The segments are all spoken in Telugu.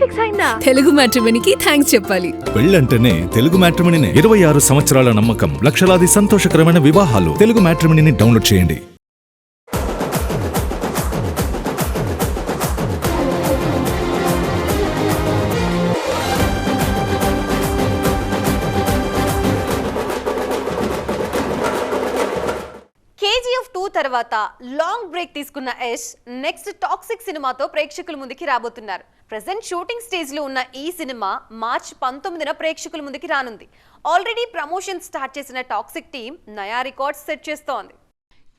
ఫిక్స్ అయిందా? తెలుగు మ్యాట్రిమోనీకి థ్యాంక్స్ చెప్పాలి. పెళ్ళంటేనే తెలుగు మ్యాట్రిమోనీనే. 26 సంవత్సరాల నమ్మకం, లక్షలాది సంతోషకరమైన వివాహాలు. తెలుగు మ్యాట్రిమోనీని డౌన్లోడ్ చేయండి. KGF 2 తర్వాత లాంగ్ బ్రేక్ తీసుకున్న యష్ నెక్స్ట్ టాక్సిక్ సినిమాతో ప్రేక్షకుల ముందుకి రాబోతున్నారు. ప్రెజెంట్ షూటింగ్ స్టేజ్ లో ఉన్న ఈ సినిమా మార్చి 19న ప్రేక్షకుల ముందుకి రానుంది. ఆల్రెడీ ప్రమోషన్ స్టార్ట్ చేసిన టాక్సిక్ టీం నయా రికార్డ్స్ సెట్ చేస్తోంది.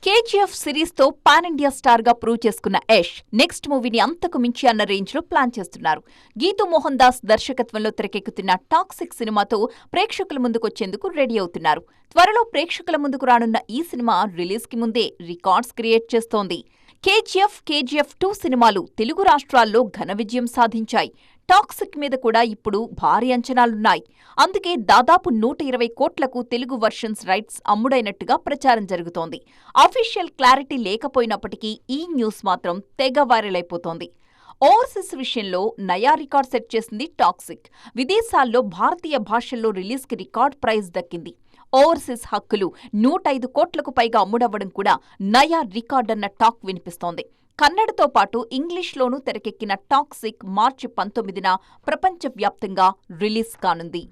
KGF సిరీస్ తో పాన్ ఇండియా స్టార్ గా ప్రూవ్ చేసుకున్న యష్ నెక్స్ట్ మూవీని అంతకు మించి అన్న రేంజ్ లో ప్లాన్ చేస్తున్నారు. గీతూ మోహన్ దాస్ దర్శకత్వంలో తెరకెక్కుతున్న టాక్సిక్ సినిమాతో ప్రేక్షకుల ముందుకొచ్చేందుకు రెడీ అవుతున్నారు. త్వరలో ప్రేక్షకుల ముందుకు రానున్న ఈ సినిమా రిలీజ్ కి ముందే రికార్డ్స్ క్రియేట్ చేస్తోంది. KGF 2 సినిమాలు తెలుగు రాష్ట్రాల్లో ఘన విజయం సాధించాయి. టాక్సిక్ మీద కూడా ఇప్పుడు భారీ అంచనాలున్నాయి. అందుకే దాదాపు 120 కోట్లకు తెలుగు వర్షన్స్ రైట్స్ అమ్ముడైనట్టుగా ప్రచారం జరుగుతోంది. అఫీషియల్ క్లారిటీ లేకపోయినప్పటికీ ఈ న్యూస్ మాత్రం తెగ వైరల్ అయిపోతోంది. ఓవర్సీస్ విషయంలో నయా రికార్డ్ సెట్ చేసింది టాక్సిక్. విదేశాల్లో భారతీయ భాషల్లో రిలీజ్కి రికార్డ్ ప్రైజ్ దక్కింది. ఓవర్సీస్ హక్కులు 105 కోట్లకు పైగా అమ్ముడవ్వడం కూడా నయా రికార్డన్న టాక్ వినిపిస్తోంది. కన్నడతో పాటు ఇంగ్లీష్లోనూ తెరకెక్కిన టాక్సిక్ మార్చి 19న ప్రపంచవ్యాప్తంగా రిలీజ్ కానుంది.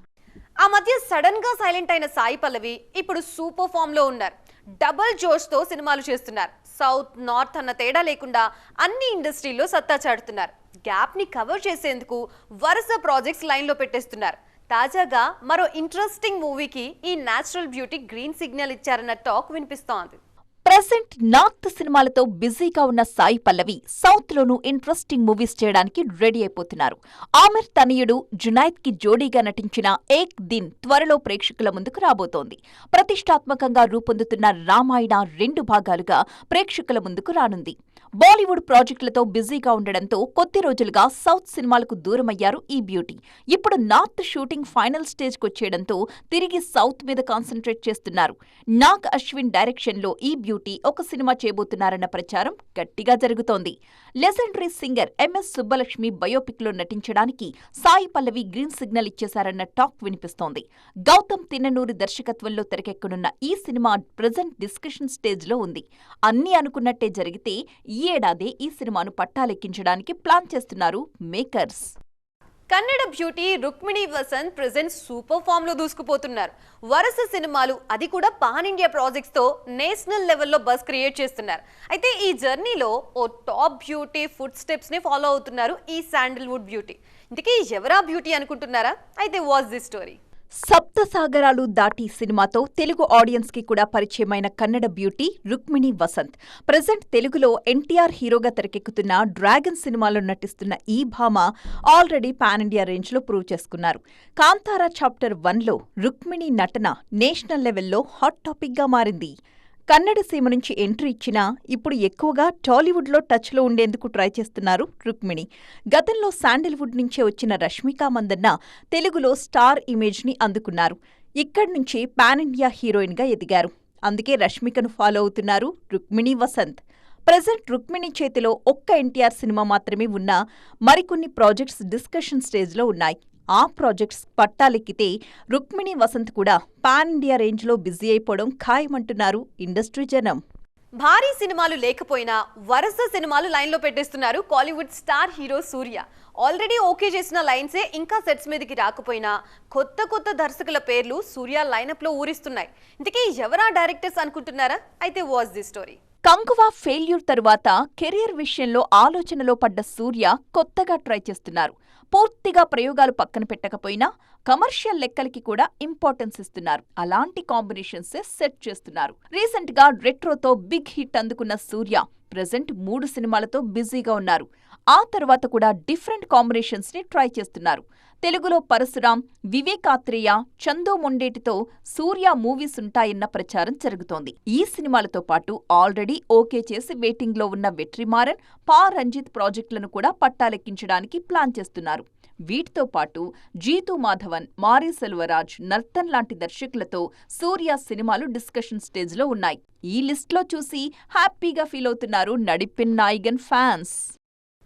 ఆ మధ్య సడన్ గా సైలెంట్ అయిన సాయి పల్లవి ఇప్పుడు సూపర్ ఫామ్ లో ఉన్నారు. డబుల్ జోష్ తో సినిమాలు చేస్తున్నారు. సౌత్ నార్త్ అన్న తేడా లేకుండా అన్ని ఇండస్ట్రీల్లో సత్తా చాటుతున్నారు. గ్యాప్ ని కవర్ చేసేందుకు వరుస ప్రాజెక్ట్స్ లైన్ లో పెట్టేస్తున్నారు. తాజాగా మరో ఇంట్రెస్టింగ్ మూవీకి ఈ నేచురల్ బ్యూటీ గ్రీన్ సిగ్నల్ ఇచ్చారన్న టాక్ వినిపిస్తోంది. ప్రెసెంట్ నార్త్ సినిమాలతో బిజీగా ఉన్న సాయి పల్లవి సౌత్ లోనూ ఇంట్రెస్టింగ్ మూవీస్ చేయడానికి రెడీ అయిపోతున్నారు. ఆమిర్ తనయుడు జునైద్ కి జోడీగా నటించిన ఏక్ దిన్ త్వరలో ప్రేక్షకుల ముందుకు రాబోతోంది. ప్రతిష్టాత్మకంగా రూపొందుతున్న రామాయణ 2 భాగాలుగా ప్రేక్షకుల ముందుకు రానుంది. బాలీవుడ్ ప్రాజెక్టులతో బిజీగా ఉండడంతో కొద్ది రోజులుగా సౌత్ సినిమాలకు దూరమయ్యారు ఈ బ్యూటీ. ఇప్పుడు నార్త్ షూటింగ్ ఫైనల్ స్టేజ్కి వచ్చేయడంతో తిరిగి సౌత్ మీద కాన్సంట్రేట్ చేస్తున్నారు. నాగ్ అశ్విన్ డైరెక్షన్లో ఈ బ్యూటీ ఒక సినిమా చేయబోతున్నారన్న ప్రచారం గట్టిగా జరుగుతోంది. లెజెండరీ సింగర్ MS సుబ్బలక్ష్మి బయోపిక్లో నటించడానికి సాయి పల్లవి గ్రీన్ సిగ్నల్ ఇచ్చేశారన్న టాక్ వినిపిస్తోంది. గౌతమ్ తిన్ననూరి దర్శకత్వంలో తెరకెక్కనున్న ఈ సినిమా ప్రెజెంట్ డిస్కషన్ స్టేజ్లో ఉంది. అన్నీ అనుకున్నట్టే జరిగితే ఈ ఏడాదే ఈ సినిమాను పట్టాలెక్కించడానికి ప్లాన్ చేస్తున్నారు makers. Kannada beauty Rukmini Vasanth present super form లో దూసుకుపోతున్నారు. వరుస సినిమాలు, అది కూడా పాన్ ఇండియా ప్రాజెక్ట్స్ తో నేషనల్ లెవెల్లో బస్ క్రియేట్ చేస్తున్నారు. అయితే ఈ జర్నీలో ఓ టాప్ బ్యూటీ ఫుడ్ స్టెప్స్ ని ఫాలో అవుతున్నారు ఈ శాండిల్వుడ్ బ్యూటీ. ఇంతకీ ఎవరా బ్యూటీ అనుకుంటున్నారా? అయితే వాచ్ ది స్టోరీ. సప్తసాగరాలు దాటి సినిమాతో తెలుగు ఆడియన్స్ కి కూడా పరిచయమైన కన్నడ బ్యూటీ రుక్మిణి వసంత్ ప్రెజెంట్ తెలుగులో NTR హీరోగా తెరకెక్కుతున్న డ్రాగన్ సినిమాలో నటిస్తున్న ఈ భామ ఆల్రెడీ పాన్ ఇండియా రేంజ్ లో ప్రూవ్ చేసుకున్నారు. కాంతారా చాప్టర్ 1లో రుక్మిణి నటన నేషనల్ లెవెల్లో హాట్ టాపిక్ గా మారింది. కన్నడ సీమ నుంచి ఎంట్రీ ఇచ్చినా ఇప్పుడు ఎక్కువగా టాలీవుడ్లో టచ్లో ఉండేందుకు ట్రై చేస్తున్నారు రుక్మిణి. గతంలో శాండిల్వుడ్ నుంచే వచ్చిన రష్మిక మందన్న తెలుగులో స్టార్ ఇమేజ్ని అందుకున్నారు. ఇక్కడి నుంచి పాన్ ఇండియా హీరోయిన్గా ఎదిగారు. అందుకే రష్మికను ఫాలో అవుతున్నారు రుక్మిణి వసంత్. ప్రెజెంట్ రుక్మిణి చేతిలో ఒక్క NTR సినిమా మాత్రమే ఉన్నా మరికొన్ని ప్రాజెక్ట్స్ డిస్కషన్ స్టేజ్లో ఉన్నాయి. ఆ ప్రాజెక్ట్స్ పట్టాలెక్కితే రుక్మిణి వసంత్ కూడా పాన్ ఇండియా రేంజ్లో బిజీ అయిపోవడం ఖాయమంటున్నారు ఇండస్ట్రీ జనం. భారీ సినిమాలు లేకపోయినా వరుస సినిమాలు లైన్ లో పెట్టేస్తున్నారు కాలీవుడ్ స్టార్ హీరో సూర్య. ఆల్రెడీ ఓకే చేసిన లైన్సే ఇంకా సెట్స్ మీదకి రాకపోయినా కొత్త దర్శకుల పేర్లు సూర్య లైనప్ లో ఊరిస్తున్నాయి. ఇంతకీ ఎవరా డైరెక్టర్స్ అనుకుంటున్నారా? అయితే watch the story. Kanguva failure తరువాత కెరియర్ విషయంలో ఆలోచనలో పడ్డ సూర్య కొత్తగా ట్రై చేస్తున్నారు. పూర్తిగా ప్రయోగాలు పక్కన పెట్టకపోయినా కమర్షియల్ లెక్కలకి కూడా ఇంపార్టెన్స్ ఇస్తున్నారు. అలాంటి కాంబినేషన్సే సెట్ చేస్తున్నారు. రీసెంట్ గా రెట్రోతో బిగ్ హిట్ అందుకున్న సూర్య ప్రెజెంట్ 3 సినిమాలతో బిజీగా ఉన్నారు. ఆ తర్వాత కూడా డిఫరెంట్ కాంబినేషన్స్ ని ట్రై చేస్తున్నారు. తెలుగులో పరశురాం, వివేకాత్రేయ, చందు మొండేటితో సూర్య మూవీస్ ఉంటాయన్న ప్రచారం జరుగుతోంది. ఈ సినిమాలతో పాటు ఆల్రెడీ ఓకే చేసి వెయిటింగ్లో ఉన్న వెట్రిమారన్, పా రంజిత్ ప్రాజెక్టులను కూడా పట్టాలెక్కించడానికి ప్లాన్ చేస్తున్నారు. వీటితో పాటు జీతూ మాధవన్, మారీ సెల్వరాజ్, నర్తన్ లాంటి దర్శకులతో సూర్య సినిమాలు డిస్కషన్ స్టేజ్లో ఉన్నాయి. ఈ లిస్ట్లో చూసి హ్యాపీగా ఫీల్ అవుతున్నారు నడిపిన్ నాయగన్ ఫ్యాన్స్.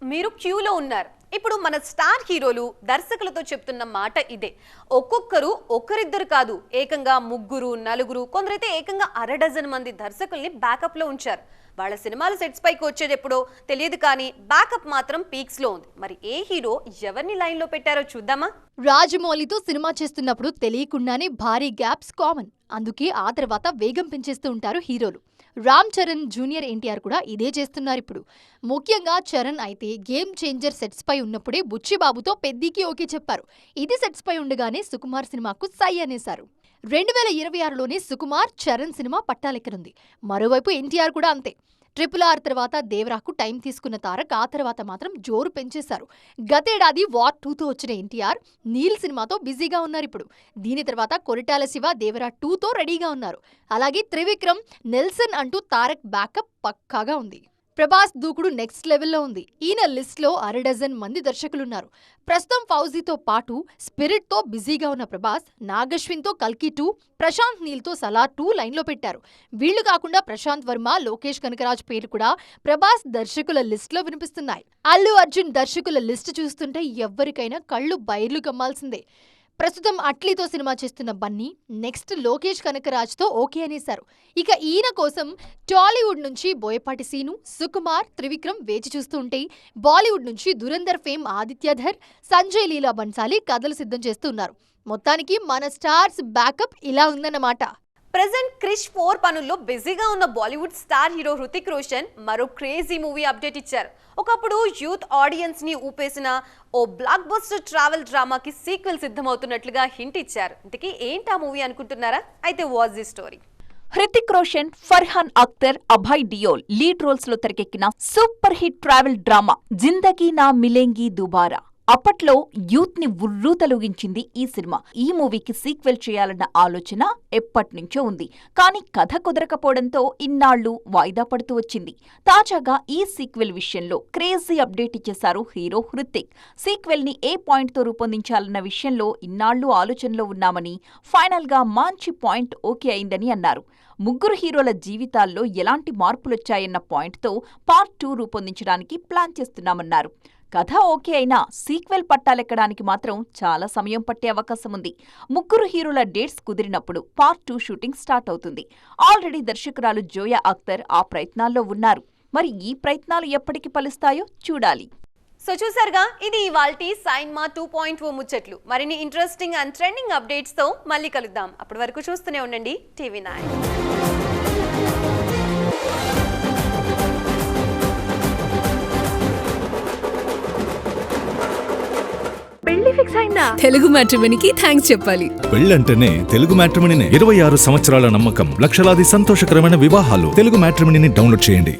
మీరు క్యూలో ఉన్నారు. ఇప్పుడు మన స్టార్ హీరోలు దర్శకులతో చెప్తున్న మాట ఇదే. ఒక్కొక్కరు ఒకరిద్దరు కాదు, ఏకంగా 3, 4, కొందరైతే ఏకంగా 6 మంది దర్శకుల్ని బ్యాకప్ లో ఉంచారు. వాళ్ళ సినిమాలు సెట్స్ పైకి వచ్చేది ఎప్పుడో తెలియదు, కానీ బ్యాకప్ మాత్రం పీక్స్ లో ఉంది. మరి ఏ హీరో ఎవరిని లైన్ లో పెట్టారో చూద్దామా? రాజమౌళితో సినిమా చేస్తున్నప్పుడు తెలియకుండానే భారీ గ్యాప్స్ కామన్. అందుకే ఆ తర్వాత వేగం పెంచేస్తూ ఉంటారు హీరోలు. రామ్ చరణ్, జూనియర్ ఎన్టీఆర్ కూడా ఇదే చేస్తున్నారు ఇప్పుడు. ముఖ్యంగా చరణ్ అయితే గేమ్ చేంజర్ సెట్స్ పై ఉన్నప్పుడే బుచ్చిబాబుతో పెద్దీకి ఓకే చెప్పారు. ఇది సెట్స్ పై ఉండగానే సుకుమార్ సినిమాకు సై అనేశారు. 2026లోనే సుకుమార్, చరణ్ సినిమా పట్టాలెక్కనుంది. మరోవైపు ఎన్టీఆర్ కూడా అంతే. RRR తర్వాత దేవరాకు టైం తీసుకున్న తారక్ ఆ తర్వాత మాత్రం జోరు పెంచేశారు. గతేడాది వార్ 2తో వచ్చిన ఎన్టీఆర్ నీల్ సినిమాతో బిజీగా ఉన్నారు ఇప్పుడు. దీని తర్వాత కొరిటాల శివ దేవరా 2తో రెడీగా ఉన్నారు. అలాగే త్రివిక్రమ్, నెల్సన్ అంటూ తారక్ బ్యాకప్ పక్కాగా ఉంది. ప్రభాస్ దూకుడు నెక్స్ట్ లెవెల్లో ఉంది. ఈయన లిస్ట్లో 6 మంది దర్శకులున్నారు. ప్రస్తుతం ఫౌజీతో పాటు స్పిరిట్తో బిజీగా ఉన్న ప్రభాస్, నాగశ్విన్తో కల్కి 2, ప్రశాంత్ నీల్తో సలార్ 2 లైన్లో పెట్టారు. వీళ్లు కాకుండా ప్రశాంత్ వర్మ, లోకేష్ కనకరాజ్ పేర్లు కూడా ప్రభాస్ దర్శకుల లిస్టులో వినిపిస్తున్నాయి. అల్లు అర్జున్ దర్శకుల లిస్టు చూస్తుంటే ఎవ్వరికైనా కళ్ళు బైర్లు కమ్మాల్సిందే. ప్రస్తుతం అట్లీతో సినిమా చేస్తున్న బన్నీ నెక్స్ట్ లోకేష్ కనకరాజ్తో ఓకే అనేశారు. ఇక ఈయన కోసం టాలీవుడ్ నుంచి బోయపాటి సీను, సుకుమార్, త్రివిక్రమ్ వేచి చూస్తూ ఉంటే, బాలీవుడ్ నుంచి దురంధర్ ఫేమ్ ఆదిత్యధర్, సంజయ్ లీలా బన్సాలి కథలు సిద్ధం చేస్తున్నారు. మొత్తానికి మన స్టార్స్ బ్యాకప్ ఇలా ఉందన్నమాట. ప్రెజెంట్ క్రిష్ 4 పనుల్లో బిజీగా ఉన్న బాలీవుడ్ స్టార్ హీరో హృతిక్ రోషన్ మరో క్రేజీ మూవీ అప్డేట్ ఇచ్చారు. ఒకప్పుడు యూత్ ఆడియన్స్ ని ఊపేసిన ఓ బ్లాక్ బస్టర్ ట్రావెల్ డ్రామాకి సీక్వెల్ సిద్ధమవుతున్నట్లుగా హింట్ ఇచ్చారు. ఇంతకీ ఏంటా మూవీ అనుకుంటున్నారా? అయితే watch the story. Hrithik Roshan, Farhan Akhtar, Abhay Deol lead roles లో తెరకెక్కిన సూపర్ హిట్ ట్రావెల్ డ్రామా జిందగీ నా మిలేంగి దుబారా. అప్పట్లో యూత్ ని ఉర్రూతలూగించింది ఈ సినిమా. ఈ మూవీకి సీక్వెల్ చేయాలన్న ఆలోచన ఎప్పటినుంచో ఉంది. కానీ కథ కుదరకపోవడంతో ఇన్నాళ్లు వాయిదా పడుతూ వచ్చింది. తాజాగా ఈ సీక్వెల్ విషయంలో క్రేజీ అప్డేట్ ఇచ్చేశారు హీరో హృతిక్. సీక్వెల్ ని ఏ పాయింట్ తో రూపొందించాలన్న విషయంలో ఇన్నాళ్లు ఆలోచనలో ఉన్నామని, ఫైనల్ గా మంచి పాయింట్ ఓకే అయిందని అన్నారు. 3 హీరోల జీవితాల్లో ఎలాంటి మార్పులొచ్చాయన్న పాయింట్తో పార్ట్ 2 రూపొందించడానికి ప్లాన్ చేస్తున్నామన్నారు. కథ ఓకే అయినా సీక్వెల్ పట్టాలెక్కడానికి మాత్రం చాలా సమయం పట్టే అవకాశం ఉంది. 3 హీరోల డేట్స్ కుదిరినప్పుడు పార్ట్ 2 షూటింగ్ స్టార్ట్ అవుతుంది. ఆల్రెడీ దర్శకురాలు జోయా అఖ్తర్ ఆ ప్రయత్నాల్లో ఉన్నారు. మరి ఈ ప్రయత్నాలు ఎప్పటికి ఫలిస్తాయో చూడాలి. సో చూసారుగా, ఇది ఇవాల్టి సైన్మా 2.0 ముచ్చట్లు. మరిన్ని ఇంట్రెస్టింగ్ అండ్ ట్రెండింగ్ అప్డేట్స్ తో మళ్ళీ కలుద్దాం. అప్పటి వరకు చూస్తూనే ఉండండి TV9. పెళ్లి ఫిక్స్ అయిందా? తెలుగు మ్యాట్రిమోనీకి థ్యాంక్స్ చెప్పాలి. పెళ్ళంటేనే తెలుగు మ్యాట్రిమోనీనే. 26 సంవత్సరాల నమ్మకం, లక్షలాది సంతోషకరమైన వివాహాలు. తెలుగు మ్యాట్రిమోనీని డౌన్లోడ్ చేయండి.